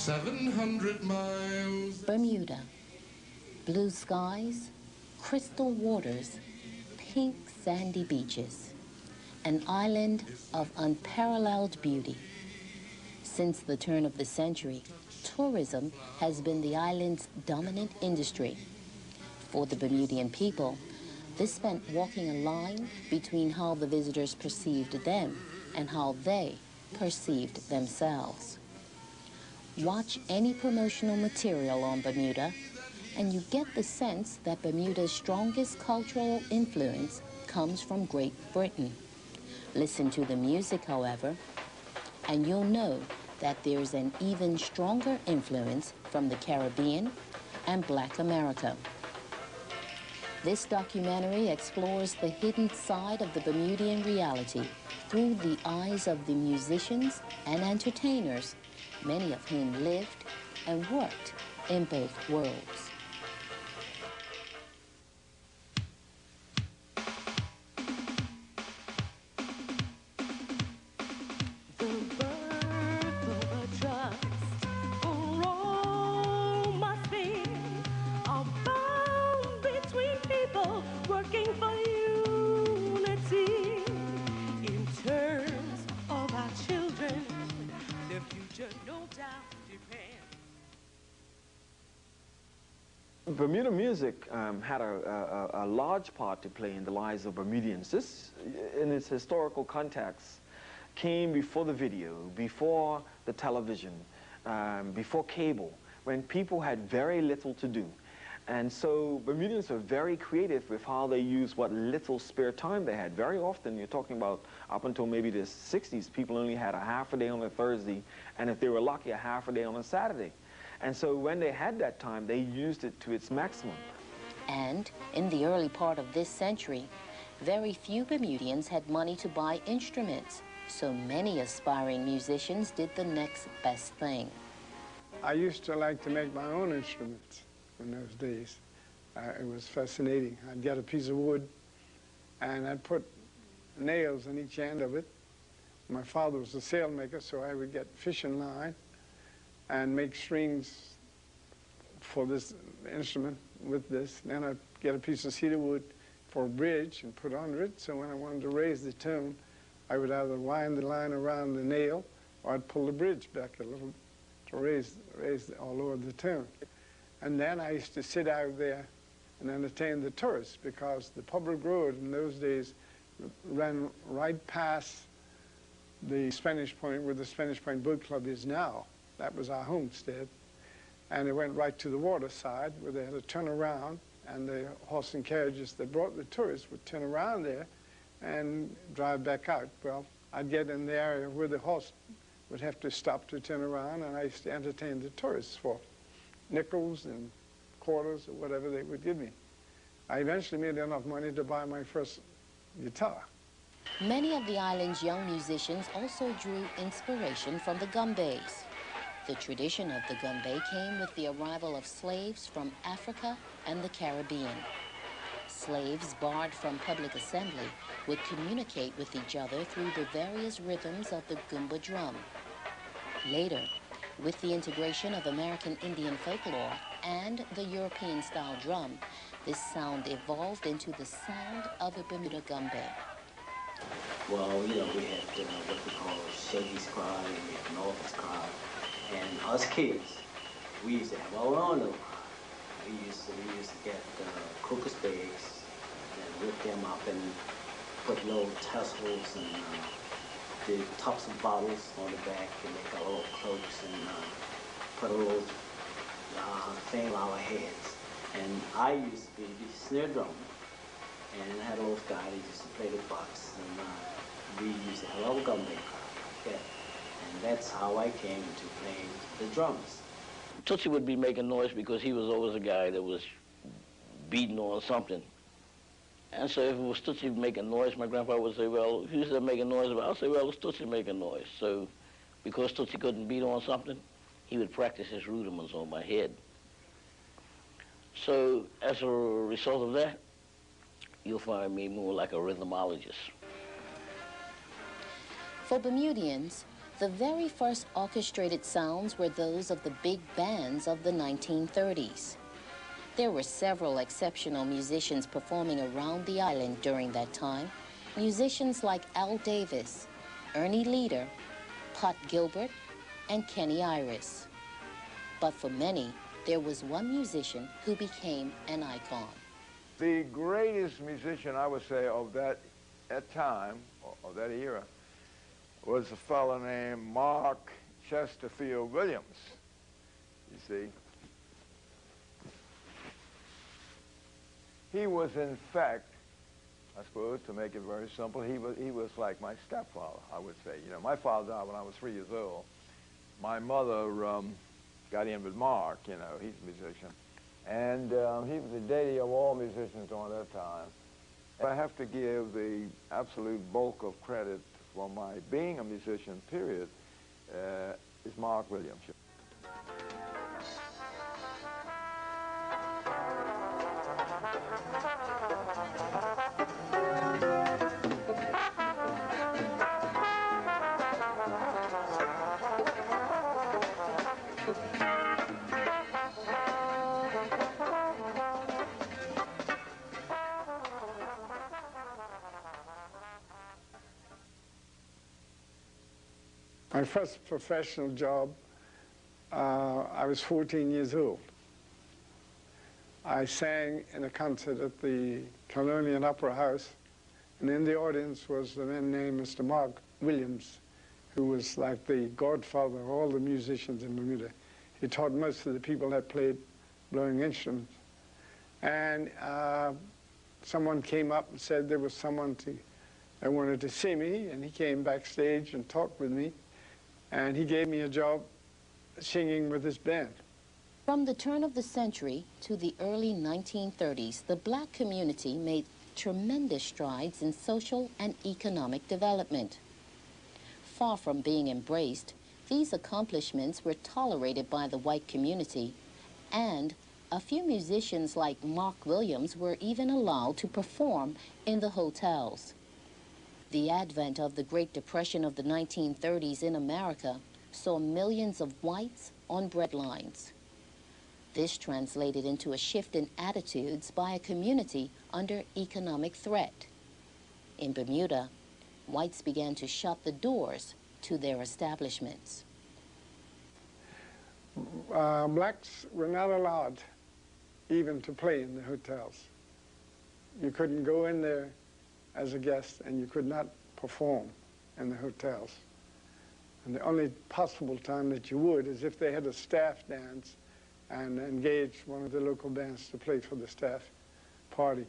700 miles. Bermuda. Blue skies, crystal waters, pink sandy beaches. An island of unparalleled beauty. Since the turn of the century, tourism has been the island's dominant industry. For the Bermudian people, this meant walking a line between how the visitors perceived them and how they perceived themselves. Watch any promotional material on Bermuda, and you get the sense that Bermuda's strongest cultural influence comes from Great Britain. Listen to the music, however, and you'll know that there's an even stronger influence from the Caribbean and Black America. This documentary explores the hidden side of the Bermudian reality through the eyes of the musicians and entertainers, many of whom lived and worked in both worlds. Bermuda music had a large part to play in the lives of Bermudians. This, in its historical context, came before the video, before the television, before cable, when people had very little to do. And so Bermudians were very creative with how they used what little spare time they had. Very often, you're talking about up until maybe the 60s, people only had a half a day on a Thursday, and if they were lucky, a half a day on a Saturday. And so when they had that time, they used it to its maximum. And in the early part of this century, very few Bermudians had money to buy instruments, so many aspiring musicians did the next best thing. I used to like to make my own instruments in those days. It was fascinating. I'd get a piece of wood, and I'd put nails in each end of it. My father was a sailmaker, so I would get fishing line and make strings for this instrument with this. Then I'd get a piece of cedar wood for a bridge and put under it, so when I wanted to raise the tune, I would either wind the line around the nail, or I'd pull the bridge back a little to raise or lower the tune. And then I used to sit out there and entertain the tourists, because the public road in those days ran right past the Spanish Point, where the Spanish Point Boat Club is now. That was our homestead. And it went right to the water side, where they had to turn around, and the horse and carriages that brought the tourists would turn around there and drive back out. Well, I'd get in the area where the horse would have to stop to turn around, and I used to entertain the tourists for nickels and quarters or whatever they would give me. I eventually made enough money to buy my first guitar. Many of the island's young musicians also drew inspiration from the gumbays. The tradition of the gumbe came with the arrival of slaves from Africa and the Caribbean. Slaves barred from public assembly would communicate with each other through the various rhythms of the gumba drum. Later, with the integration of American Indian folklore and the European-style drum, this sound evolved into the sound of a Bermuda gumbe. Well, you know, we had what we call Shady's cry and we had Norfolk's cry. And us kids, we used to have our own little cry. We used to get crocus bags and whip them up and put little tassels and the tops of bottles on the back and make our little cloaks and put a little thing on our heads. And I used to be the snare drummer, and I had a little guy that used to play the box, and we used to have our gumbe cry. Yeah. And that's how I came into playing the drums. Tootsie would be making noise because he was always a guy that was beating on something. And so if it was Tootsie making noise, my grandpa would say, well, who's that making noise about? I'll say, well, it's Tootsie making noise. So because Tootsie couldn't beat on something, he would practice his rudiments on my head. So as a result of that, you'll find me more like a rhythmologist. For Bermudians, The very first orchestrated sounds were those of the big bands of the 1930s. There were several exceptional musicians performing around the island during that time. Musicians like Al Davis, Ernie Leader, Pot Gilbert, and Kenny Iris. But for many, there was one musician who became an icon. The greatest musician, I would say, of that time, of that era, was a fellow named Mark Chesterfield Williams, you see. He was, in fact, I suppose, to make it very simple, he was like my stepfather, I would say. You know, my father died when I was 3 years old. My mother got in with Mark, you know, he's a musician. And he was the daddy of all musicians during that time. I have to give the absolute bulk of credit for my being a musician, period, is Mark Williams. My first professional job, I was 14 years old. I sang in a concert at the Colonial Opera House, and in the audience was a man named Mr. Mark Williams, who was like the godfather of all the musicians in Bermuda. He taught most of the people that played blowing instruments. And someone came up and said there was someone that wanted to see me, and he came backstage and talked with me. And he gave me a job singing with his band. From the turn of the century to the early 1930s, the black community made tremendous strides in social and economic development. Far from being embraced, these accomplishments were tolerated by the white community, and a few musicians like Mark Williams were even allowed to perform in the hotels. The advent of the Great Depression of the 1930s in America saw millions of whites on breadlines. This translated into a shift in attitudes by a community under economic threat. In Bermuda, whites began to shut the doors to their establishments. Blacks were not allowed even to play in the hotels. You couldn't go in there as a guest, and you could not perform in the hotels. And the only possible time that you would is if they had a staff dance and engaged one of the local bands to play for the staff party.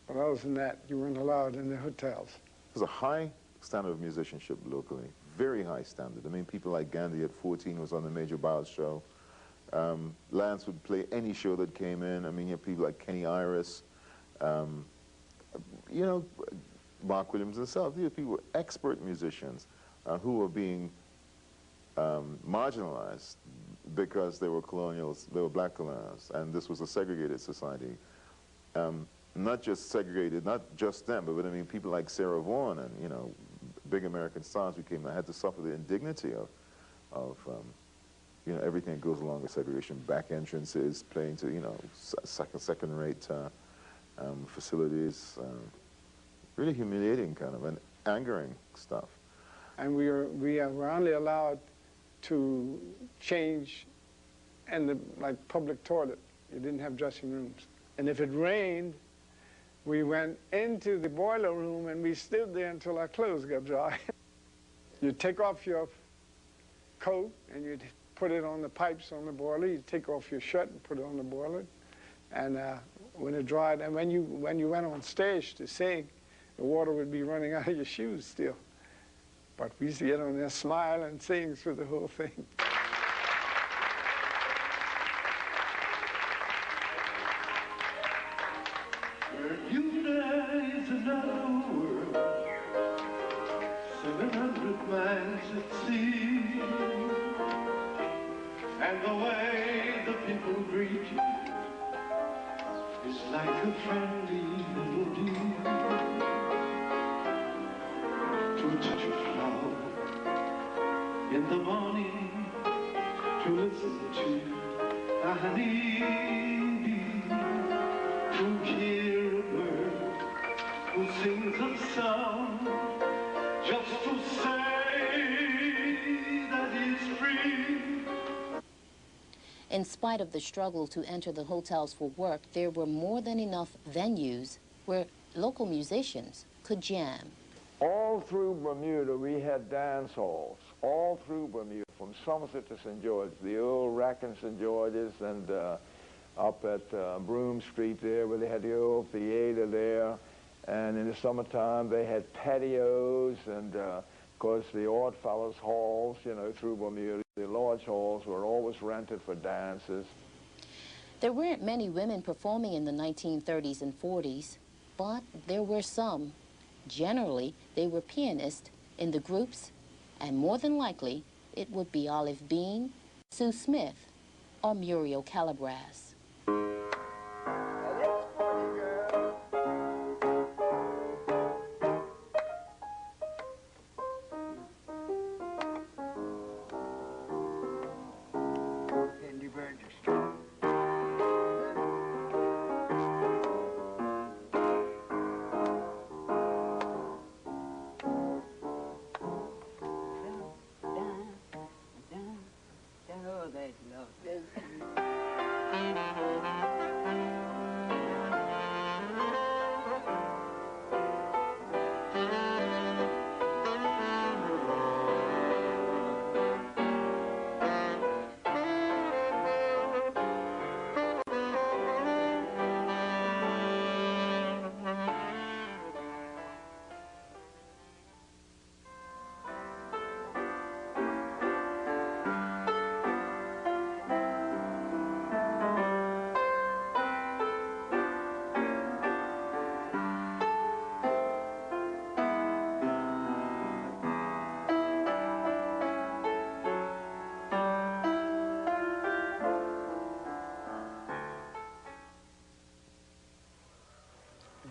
But other than that, you weren't allowed in the hotels. There's a high standard of musicianship locally, very high standard. I mean, people like Ghandi at 14 was on the Major Bowles show. Lance would play any show that came in. I mean, you have people like Kenny Iris, you know, Mark Williams himself. These people were expert musicians who were being marginalized because they were colonials, they were black colonials, and this was a segregated society. Not just segregated, not just them, but I mean people like Sarah Vaughan and, you know, big American stars who came and had to suffer the indignity of you know, everything that goes along with segregation, back entrances, playing to, you know, second-rate facilities, really humiliating kind of, and angering stuff. And we were only allowed to change in the public toilet. You didn't have dressing rooms. And if it rained, we went into the boiler room and we stood there until our clothes got dry. You'd take off your coat and you'd put it on the pipes on the boiler. You'd take off your shirt and put it on the boiler. And when it dried, and when you went on stage to sing, the water would be running out of your shoes still. But we used to get on there, smile, and sing through the whole thing. Bermuda is another world, 700 miles at sea, and the way the people greet you is like a friendly melody. To a touch of flower, in the morning to listen to a honeybee, to hear a bird who sings a song, just to say that he's free. In spite of the struggle to enter the hotels for work, there were more than enough venues where local musicians could jam. All through Bermuda, we had dance halls. All through Bermuda, from Somerset to St. George, the old Rack and St. George's, and up at Broome Street there, where they had the old theater there. And in the summertime, they had patios, and of course, the Odd Fellows halls, you know, through Bermuda. The lodge halls were always rented for dances. There weren't many women performing in the 1930s and 40s, but there were some. Generally, they were pianists in the groups, and more than likely, it would be Olive Bean, Sue Smith, or Muriel Calabras. Ghandi Burgess.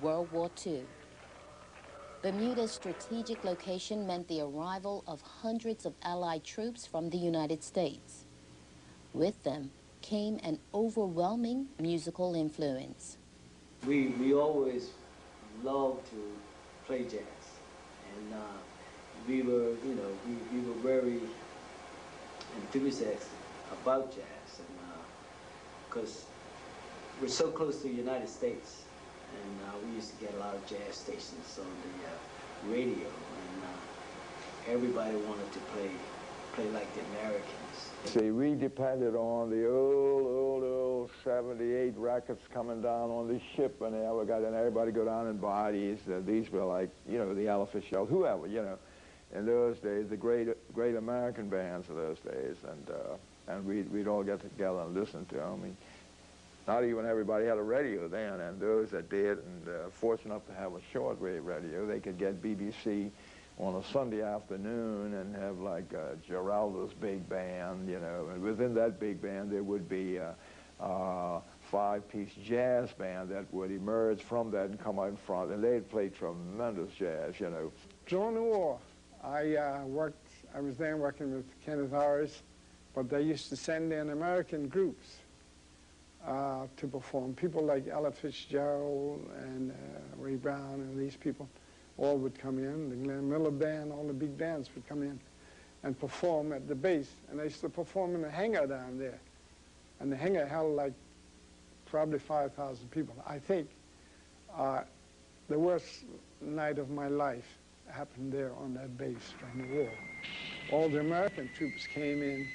World War II. Bermuda's strategic location meant the arrival of hundreds of Allied troops from the United States. With them came an overwhelming musical influence. We always loved to play jazz, and we were, you know, we were very enthusiastic about jazz, and because we're so close to the United States, and we used to get a lot of jazz stations on the radio, and everybody wanted to play like the Americans. See, we depended on the old 78 records coming down on the ship, and everybody go down and buy these. These were like, you know, the Ella Fitzgerald, whoever, you know. In those days, the great American bands of those days, and we'd all get together and listen to them. I mean, not even everybody had a radio then, and those that did, and fortunate enough to have a shortwave radio, they could get BBC on a Sunday afternoon and have like Geraldo's big band, you know, and within that big band there would be a five-piece jazz band that would emerge from that and come out in front, and they'd play tremendous jazz, you know. During the war, I was there working with Kenneth Harris, but they used to send in American groups to perform. People like Ella Fitzgerald and Ray Brown and these people all would come in. The Glenn Miller Band, all the big bands would come in and perform at the base. And they used to perform in the hangar down there. And the hangar held like probably 5,000 people. I think the worst night of my life happened there on that base during the war. All the American troops came in,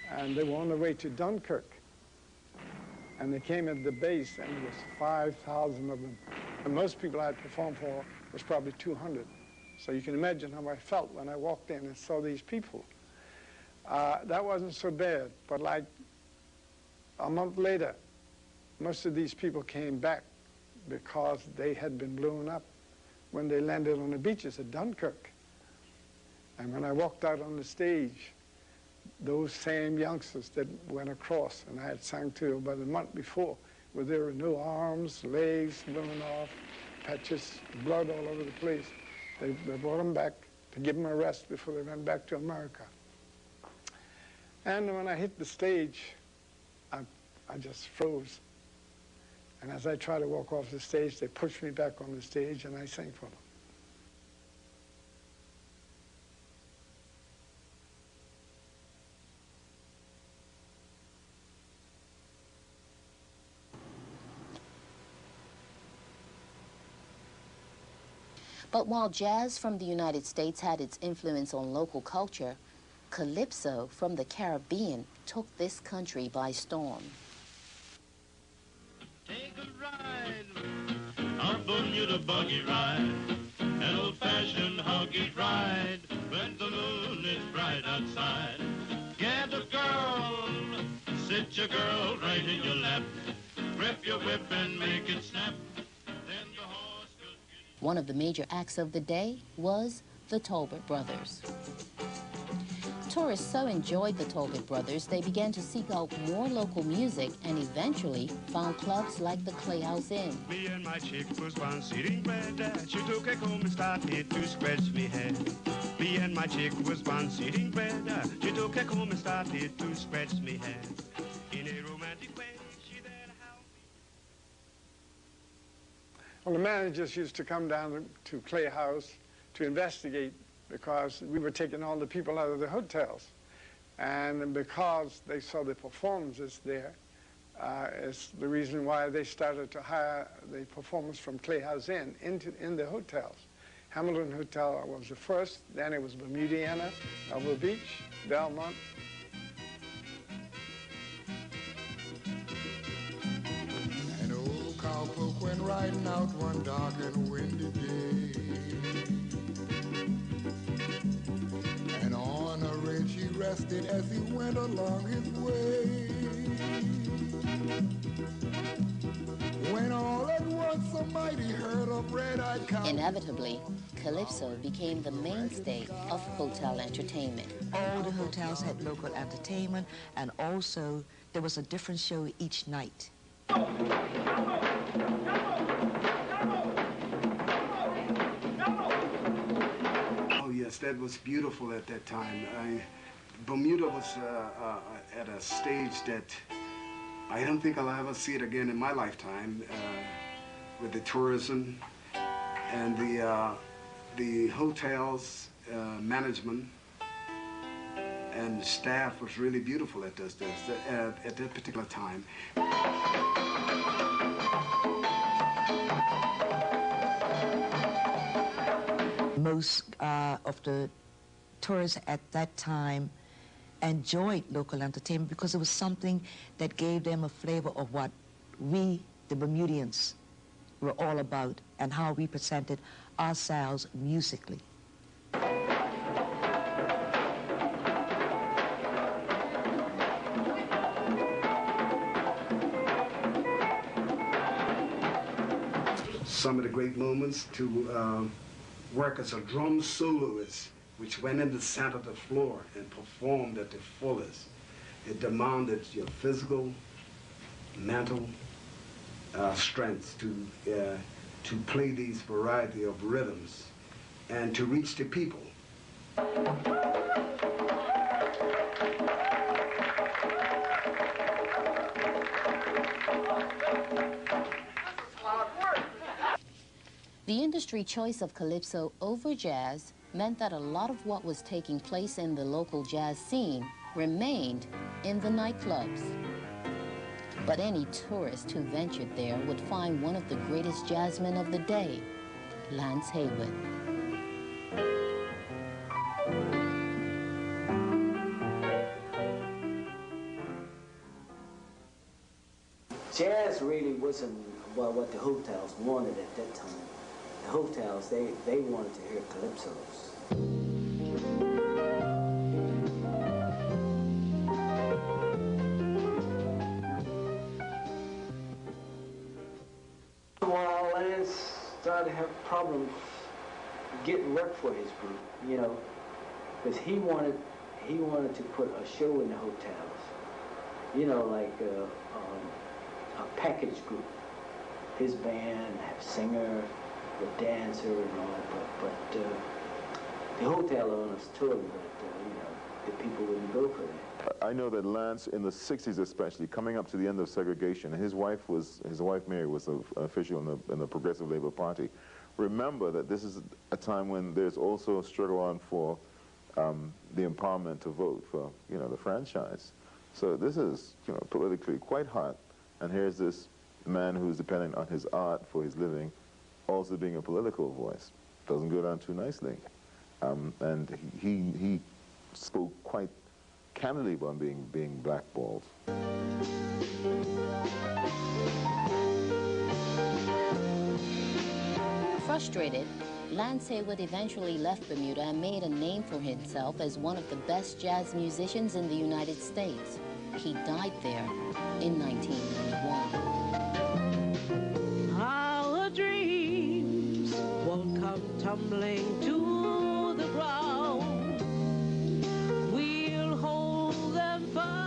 and they were on their way to Dunkirk. And they came at the base, and there was 5,000 of them. And most people I had performed for was probably 200. So you can imagine how I felt when I walked in and saw these people. That wasn't so bad, but like a month later, most of these people came back because they had been blown up when they landed on the beaches at Dunkirk. And when I walked out on the stage, those same youngsters that went across, and I had sung to about a month before, where there were no arms, legs blown off, patches, blood all over the place. They brought them back to give them a rest before they went back to America. And when I hit the stage, I just froze. And as I tried to walk off the stage, they pushed me back on the stage and I sang for them. But while jazz from the United States had its influence on local culture, calypso from the Caribbean took this country by storm. Take a ride, our Bermuda buggy ride, an old-fashioned huggy ride, when the moon is bright outside. Get a girl, sit your girl right in your lap, grip your whip and make it snap. One of the major acts of the day was the Tolbert Brothers. Tourists so enjoyed the Tolbert Brothers, they began to seek out more local music and eventually found clubs like the Playhouse Inn. Me and my chick was once eating bread. She took a comb and started to scratch me head. Me and my chick was once eating bread. She took a comb and started to scratch me head. In a romantic way, she then helped me. Well, the managers used to come down to Playhouse to investigate because we were taking all the people out of the hotels. And because they saw the performances there, is the reason why they started to hire the performers from Playhouse Inn in the hotels. Hamilton Hotel was the first, then it was Bermudiana, Elbow Beach, Belmont. An old cowpoke went riding out one dark and windy day. And on a ridge he rested as he went along his way. When all at once a mighty herd of red-eyed cows. Inevitably, calypso became the mainstay of hotel entertainment. All the hotels had local entertainment, and also there was a different show each night. Oh yes, that was beautiful at that time. Bermuda was at a stage that I don't think I'll ever see it again in my lifetime, with the tourism and the hotels, management, and the staff was really beautiful at that particular time. Most of the tourists at that time enjoyed local entertainment because it was something that gave them a flavor of what we, the Bermudians, were all about and how we presented ourselves musically. Some of the great moments to work as a drum soloist, which went in the center of the floor and performed at the fullest. It demanded your physical, mental strength to play these variety of rhythms and to reach the people. The industry choice of calypso over jazz meant that a lot of what was taking place in the local jazz scene remained in the nightclubs. But any tourist who ventured there would find one of the greatest jazzmen of the day, Lance Hayward. Jazz really wasn't what the hotels wanted at that time. The hotels, they wanted to hear calypsos. While Lance started to have problems getting work for his group, you know, because he wanted to put a show in the hotels, you know, like a package group. His band, have singer, the dancer and all, but the hotel owners told him that, you know, the people wouldn't go for that. I know that Lance, in the 60s especially, coming up to the end of segregation, his wife Mary was an official in the Progressive Labor Party. Remember that this is a time when there's also a struggle on for the empowerment to vote for, the franchise. So this is, politically quite hot. And here's this man who's depending on his art for his living, also being a political voice. Doesn't go down too nicely. And he spoke quite candidly about being blackballed. Frustrated, Lance Hayward eventually left Bermuda and made a name for himself as one of the best jazz musicians in the United States. He died there in 1991. Our dreams won't come tumbling to the ground. We'll hold them fast.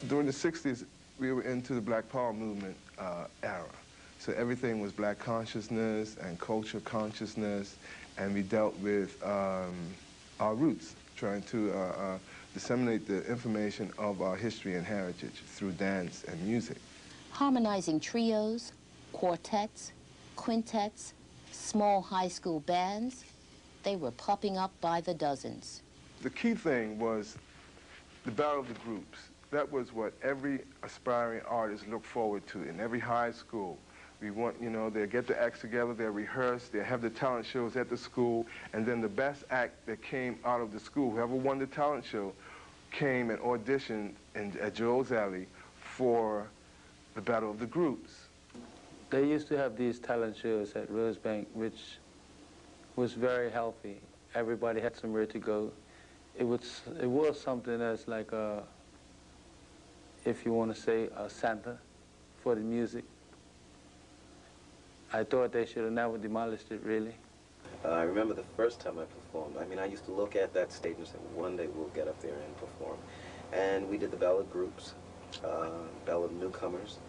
During the 60s, we were into the Black Power movement era. So everything was black consciousness and culture consciousness, and we dealt with our roots, trying to disseminate the information of our history and heritage through dance and music. Harmonizing trios, quartets, quintets, small high school bands, they were popping up by the dozens. The key thing was the battle of the groups. That was what every aspiring artist looked forward to in every high school. We want, they'll get the acts together, they'll rehearse, they'll have the talent shows at the school, and then the best act that came out of the school, whoever won the talent show, came and auditioned at Joe's Alley for the battle of the groups. They used to have these talent shows at Rosebank, which was very healthy. Everybody had somewhere to go. It was something that's like a, if you want to say, a center for the music. I thought they should have never demolished it, really. I remember the first time I performed. I mean, I used to look at that stage and say, one day we'll get up there and perform. And we did the ballad groups, ballad newcomers.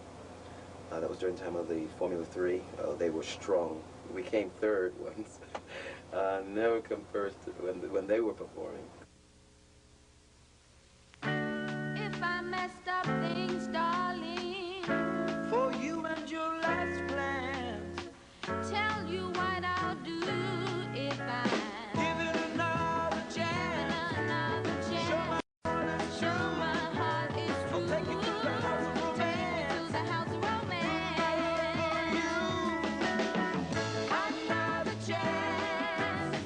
That was during the time of the Formula 3. They were strong. We came third once. Never come first when they were performing. If I messed up things, darling, for you and your last plans, tell you what I'll do if I give it another chance. Show my heart is true. Take it to the house of romance. To the house of romance. Another chance.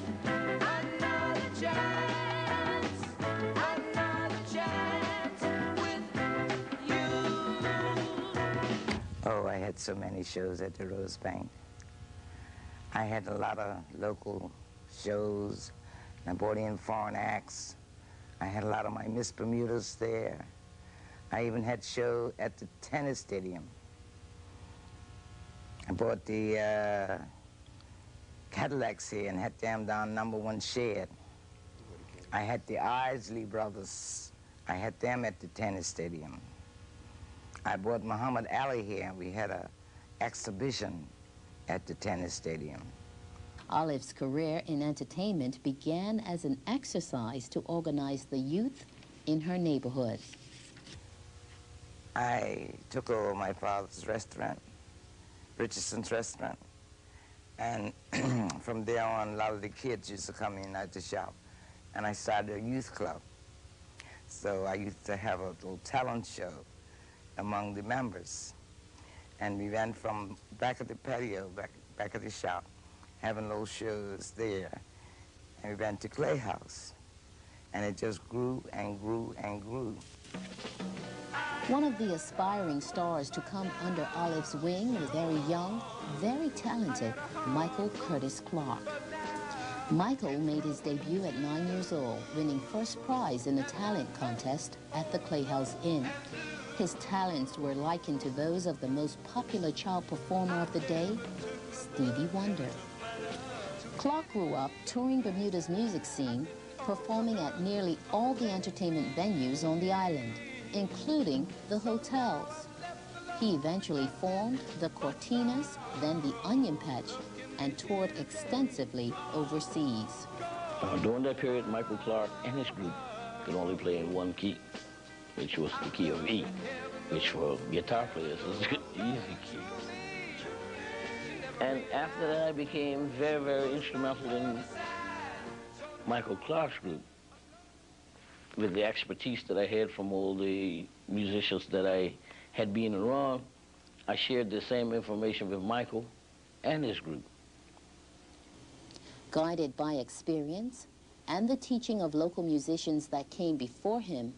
Another chance. Another chance with you. Oh, I had so many shows at the Rosebank. I had a lot of local shows, and I brought in foreign acts. I had a lot of my Miss Bermudas there. I even had a show at the tennis stadium. I brought the Cadillacs here and had them down #1 shed. I had the Isley brothers. I had them at the tennis stadium. I brought Muhammad Ali here, and we had an exhibition at the tennis stadium. Olive's career in entertainment began as an exercise to organize the youth in her neighborhood. I took over my father's restaurant, Richardson's Restaurant, and from there on, a lot of the kids used to come in at the shop, and I started a youth club. So I used to have a little talent show among the members, and we went from back at the patio, back at the shop, having little shows there, and we went to Clay House, and it just grew and grew and grew. One of the aspiring stars to come under Olive's wing was very young, very talented Michael Curtis Clarke. Michael made his debut at 9 years old, winning first prize in a talent contest at the Clay House Inn. His talents were likened to those of the most popular child performer of the day, Stevie Wonder. Clarke grew up touring Bermuda's music scene, performing at nearly all the entertainment venues on the island, including the hotels. He eventually formed the Cortinas, then the Onion Patch, and toured extensively overseas. During that period, Michael Clarke and his group could only play in one key, which was the key of E, which for guitar players is an easy key. And after that, I became very, very instrumental in Michael Clarke's group. With the expertise that I had from all the musicians that I had been around, I shared the same information with Michael and his group. Guided by experience and the teaching of local musicians that came before him,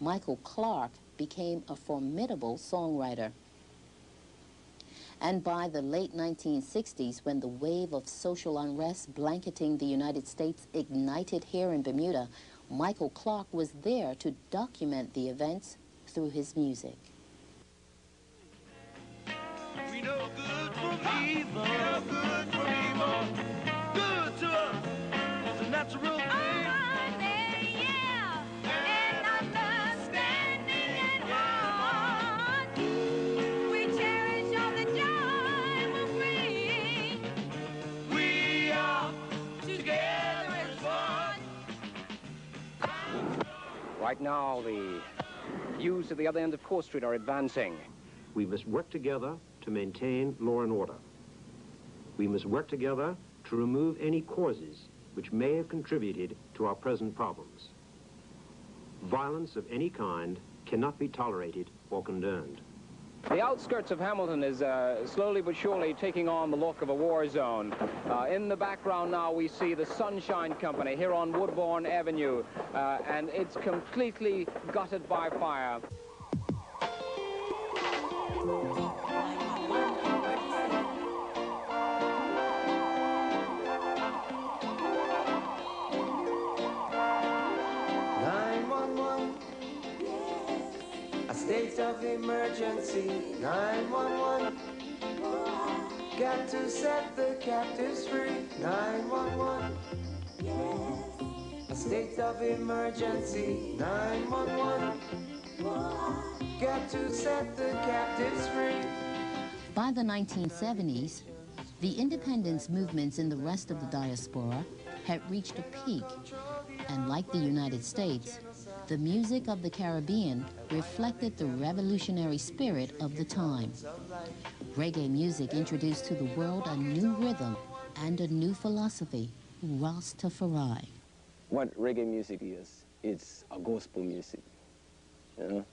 Michael Clarke became a formidable songwriter. And by the late 1960s, when the wave of social unrest blanketing the United States ignited here in Bermuda, Michael Clarke was there to document the events through his music. We know good from evil. We know good from evil. Good to us is a natural thing. Right now, the views at the other end of Court Street are advancing. We must work together to maintain law and order. We must work together to remove any causes which may have contributed to our present problems. Violence of any kind cannot be tolerated or condoned. The outskirts of Hamilton is slowly but surely taking on the look of a war zone. In the background now we see the Sunshine Company here on Woodbourne Avenue, and it's completely gutted by fire. State of emergency, 911. Got to set the captives free, 911. A state of emergency, 911. Got to set the captives free. By the 1970s, the independence movements in the rest of the diaspora had reached a peak, and like the United States, the music of the Caribbean reflected the revolutionary spirit of the time. Reggae music introduced to the world a new rhythm and a new philosophy, Rastafari. What reggae music is, it's a gospel music, you know,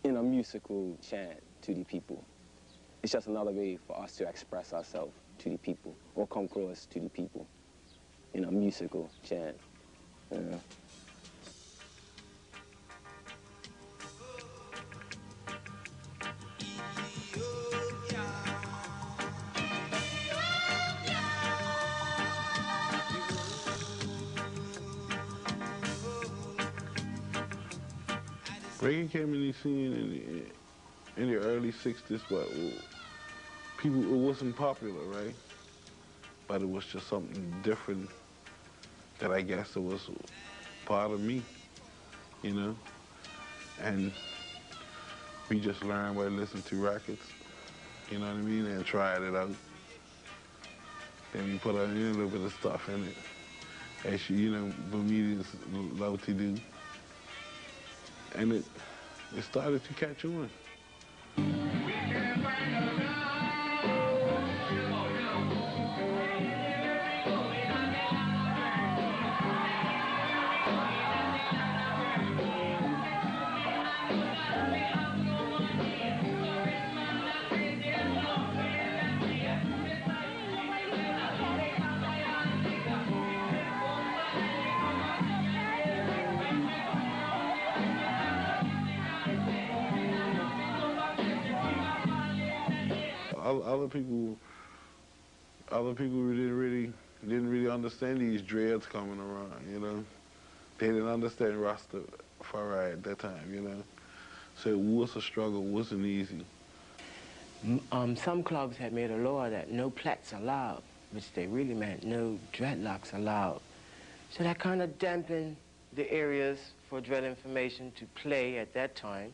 in a musical chant to the people. It's just another way for us to express ourselves to the people, or come close to the people in a musical chant, you know. Reggae came in the scene in the early 60s, but it wasn't popular, right? But it was just something different that I guess it was part of me, you know? And we just learned by listening to records, you know what I mean, and tried it out. Then we put a little bit of stuff in it, as you know, Bermudians love to do. And it started to catch on. Other people didn't really understand these dreads coming around, you know. They didn't understand Rastafari at that time, you know. So it was a struggle, it wasn't easy. Some clubs had made a law that no plaits allowed, which they really meant no dreadlocks allowed. So that kind of dampened the areas for dread information to play at that time.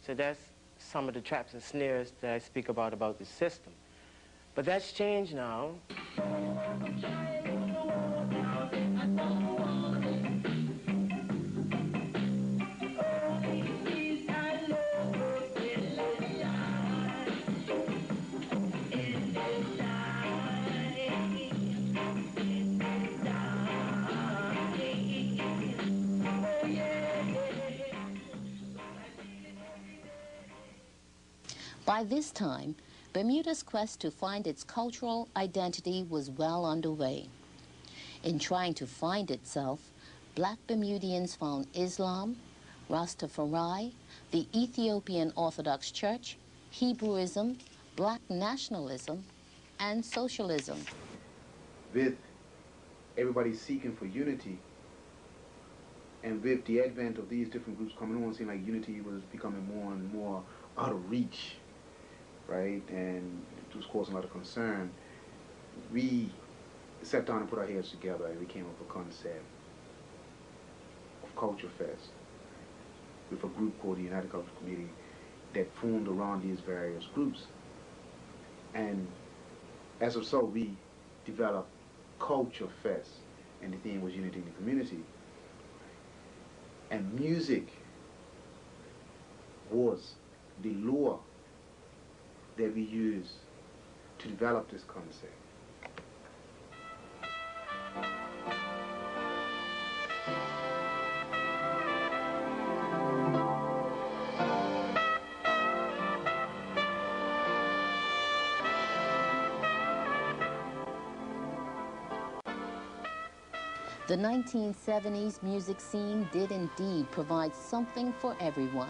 So that's some of the traps and snares that I speak about the system. But that's changed now. By this time, Bermuda's quest to find its cultural identity was well underway. In trying to find itself, Black Bermudians found Islam, Rastafari, the Ethiopian Orthodox Church, Hebrewism, Black nationalism, and socialism. With everybody seeking for unity, and with the advent of these different groups coming on, it seemed like unity was becoming more and more out of reach, right? And it was causing a lot of concern. We sat down and put our heads together, and we came up with a concept of Culture Fest with a group called the United Culture Committee that formed around these various groups. And as of so, we developed Culture Fest, and the theme was unity in the community. And music was the lure that we used to develop this concept. The 1970s music scene did indeed provide something for everyone.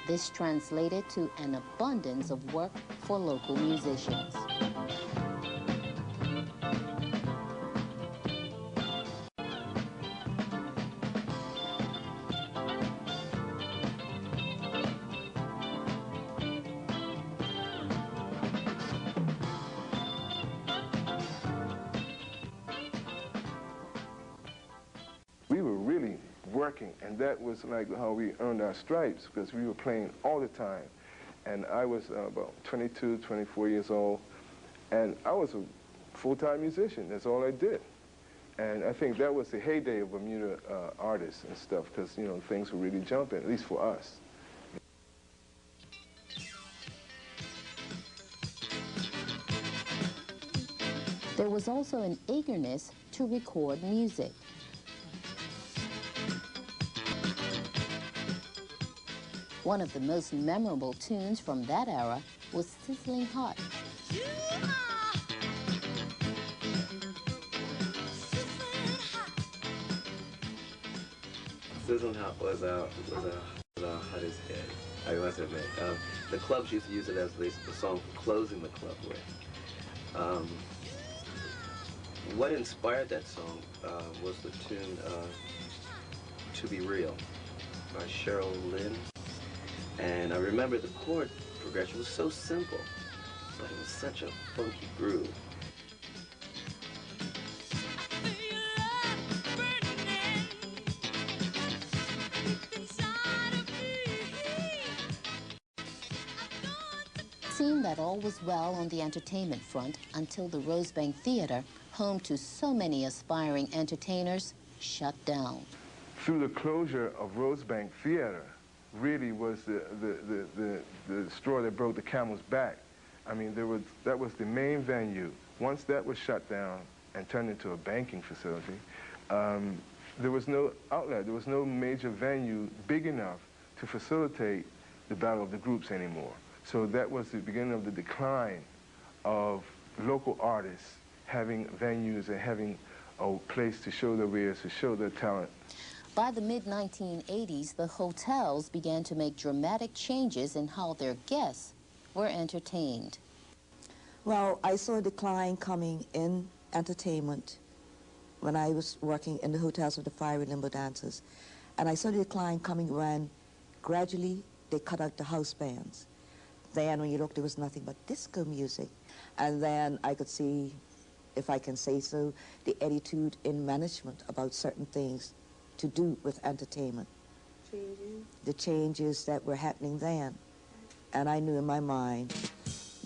This translated to an abundance of work for local musicians. We were really working, and that was like how we earned our stripes, because we were playing all the time. And I was about 22, 24 years old, and I was a full-time musician. That's all I did. And I think that was the heyday of Bermuda artists and stuff, because, you know, things were really jumping, at least for us. There was also an eagerness to record music. One of the most memorable tunes from that era was Sizzling Hot. Sizzling Hot was hot as head, I must admit. The clubs used to use it as the song for closing the club with. What inspired that song was the tune To Be Real by Cheryl Lynn. And I remember the chord progression was so simple, but it was such a funky groove. It seemed that all was well on the entertainment front until the Rosebank Theater, home to so many aspiring entertainers, shut down. Through the closure of Rosebank Theater, really was the straw that broke the camel's back. I mean, that was the main venue. Once that was shut down and turned into a banking facility, there was no outlet. There was no major venue big enough to facilitate the battle of the groups anymore. So that was the beginning of the decline of local artists having venues and having a place to show their wares, to show their talent. By the mid-1980s, the hotels began to make dramatic changes in how their guests were entertained. Well, I saw a decline coming in entertainment when I was working in the hotels with the fiery limbo dancers. And I saw the decline coming when gradually they cut out the house bands. Then when you look, there was nothing but disco music. And then I could see, if I can say so, the attitude in management about certain things to do with entertainment. Changes. The changes that were happening then. And I knew in my mind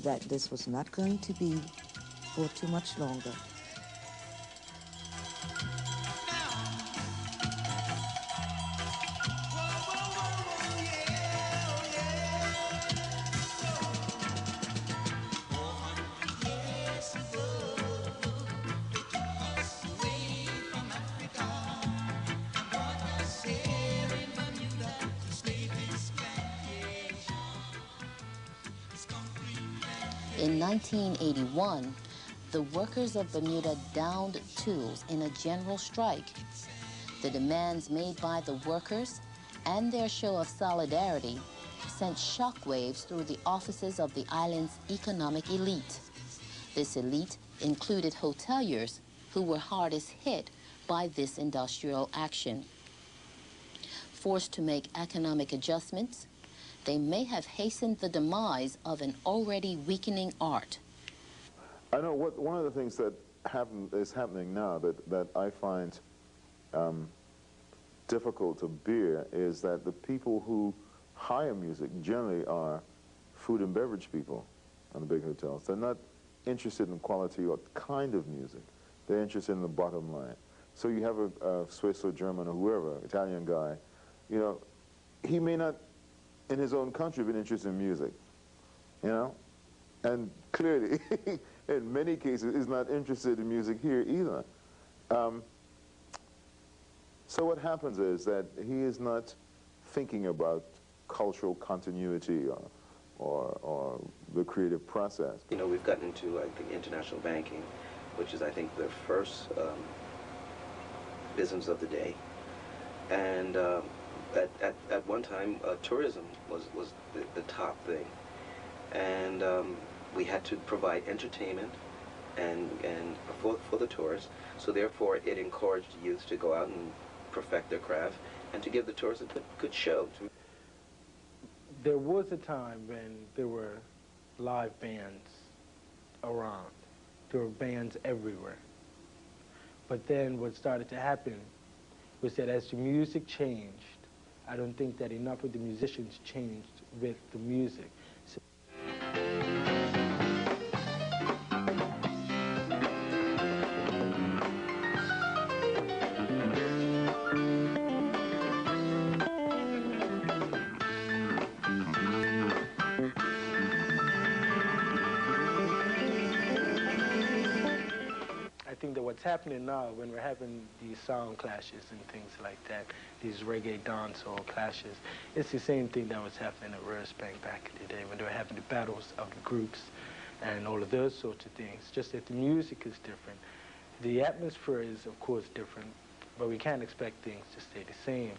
that this was not going to be for too much longer. In 1981, the workers of Bermuda downed tools in a general strike. The demands made by the workers and their show of solidarity sent shockwaves through the offices of the island's economic elite. This elite included hoteliers who were hardest hit by this industrial action. Forced to make economic adjustments, they may have hastened the demise of an already weakening art. I know one of the things that is happening now that I find difficult to bear is that the people who hire music generally are food and beverage people on the big hotels. They're not interested in quality or kind of music. They're interested in the bottom line. So you have a Swiss or German or whoever, Italian guy, you know, he may not in his own country been interested in music, you know? And clearly, in many cases, is not interested in music here either. So what happens is that he is not thinking about cultural continuity or the creative process. You know, we've gotten into, I think, international banking, which is, I think, the first business of the day. And at one time, tourism was the top thing. And we had to provide entertainment and for the tourists. So therefore, it encouraged youth to go out and perfect their craft and to give the tourists a good show. There was a time when there were live bands around. There were bands everywhere. But then what started to happen was that as the music changed, I don't think that enough of the musicians changed with the music. So I think that what's happening now when we're having these sound clashes and things like that, these reggae dancehall clashes, it's the same thing that was happening at Rosebank back in the day when they were having the battles of the groups and all of those sorts of things. Just that the music is different. The atmosphere is, of course, different, but we can't expect things to stay the same.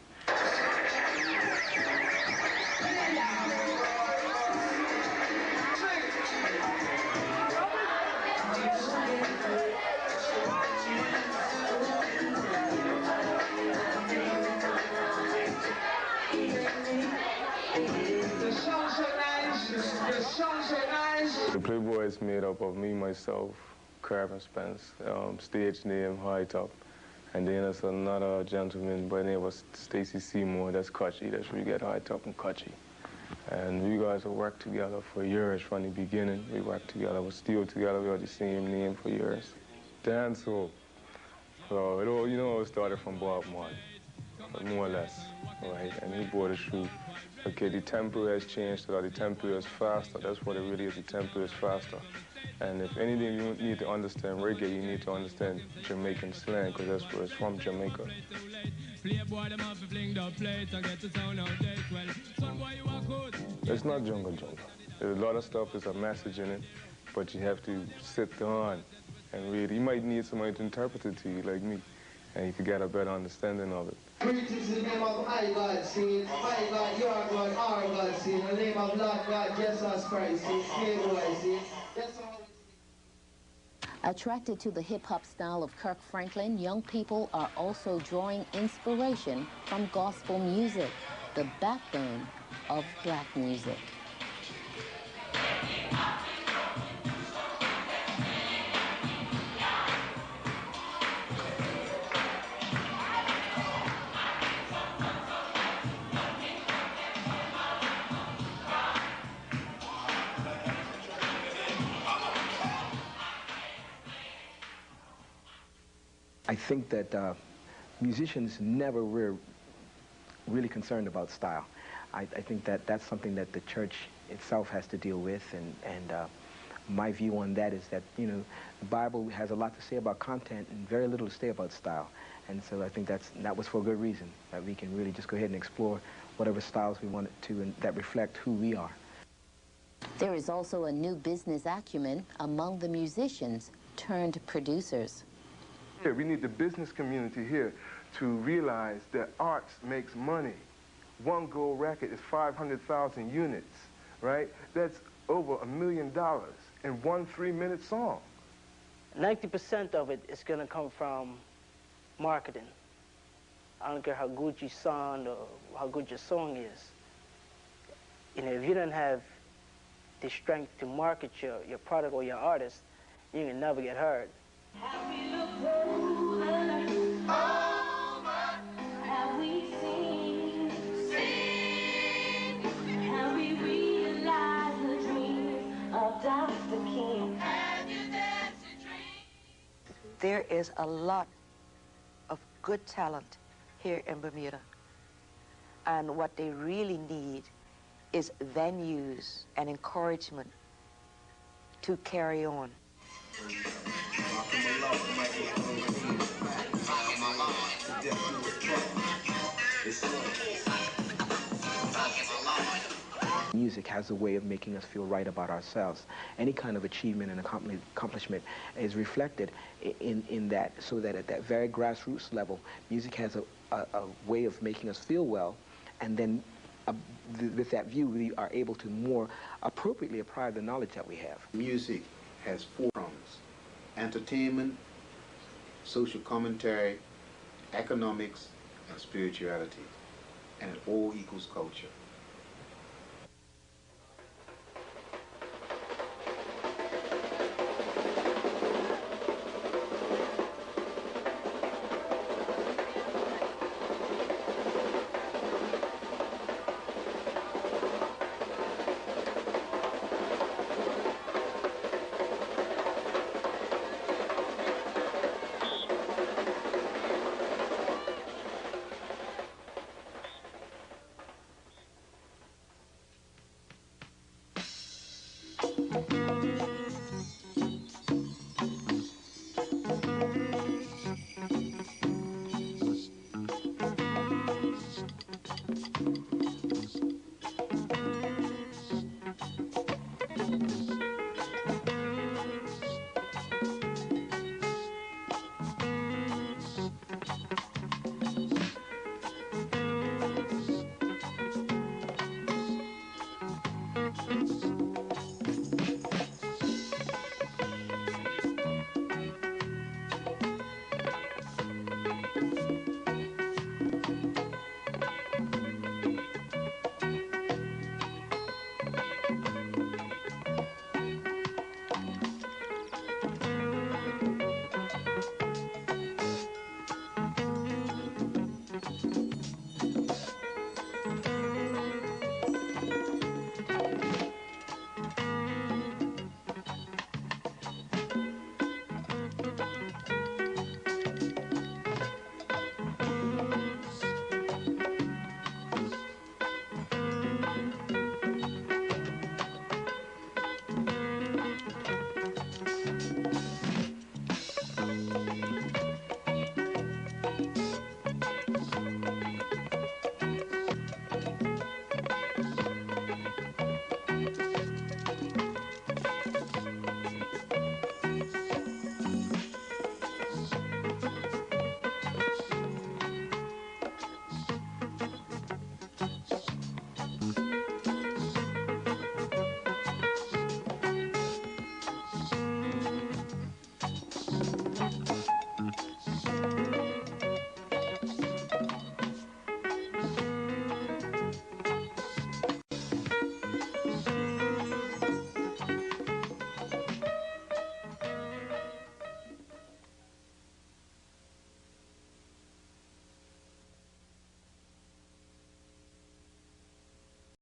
The Playboy is made up of me, myself, Clarke and Spence, stage name High Top, and then there's another gentleman by the name of Stacy Seymour. That's Kutchy. That's where you get High Top and Kutchy. And we guys have worked together for years from the beginning. We worked together, we're still together. We had the same name for years. Dancehall. So it all, you know, it started from Bob Marley, more or less, right? And he brought us through. Okay, the tempo has changed, so the tempo is faster. That's what it really is, the tempo is faster. And if anything you need to understand reggae, you need to understand Jamaican slang, because that's where it's from, Jamaica. It's not jungle. There's a lot of stuff, there's a message in it, but you have to sit down and read. You might need somebody to interpret it to you, like me, and you can get a better understanding of it. Greetings in the name of I God, see, my God, your God, our God, see, in the name of Lord God, Jesus Christ, see, Playboy, see. Attracted to the hip-hop style of Kirk Franklin, young people are also drawing inspiration from gospel music. the backbone of black music. I think that musicians never were really concerned about style. I think that that's something that the church itself has to deal with, and my view on that is that, you know, the Bible has a lot to say about content and very little to say about style. And so I think that was for a good reason, that we can really just go ahead and explore whatever styles we wanted to and that reflect who we are. There is also a new business acumen among the musicians turned producers. Yeah, we need the business community here to realize that arts makes money. One gold record is 500,000 units, right? That's over $1 million in one 3-minute song. 90% of it is going to come from marketing. I don't care how good you sound or how good your song is. You know, if you don't have the strength to market your product or your artist, you can never get heard. There is a lot of good talent here in Bermuda. And what they really need is venues and encouragement to carry on. Music has a way of making us feel right about ourselves. Any kind of achievement and accomplishment is reflected in that, so that at that very grassroots level, music has a way of making us feel well, and then with that view, we are able to more appropriately apply the knowledge that we have. Music has 4 prongs: entertainment, social commentary, economics, and spirituality, and it all equals culture.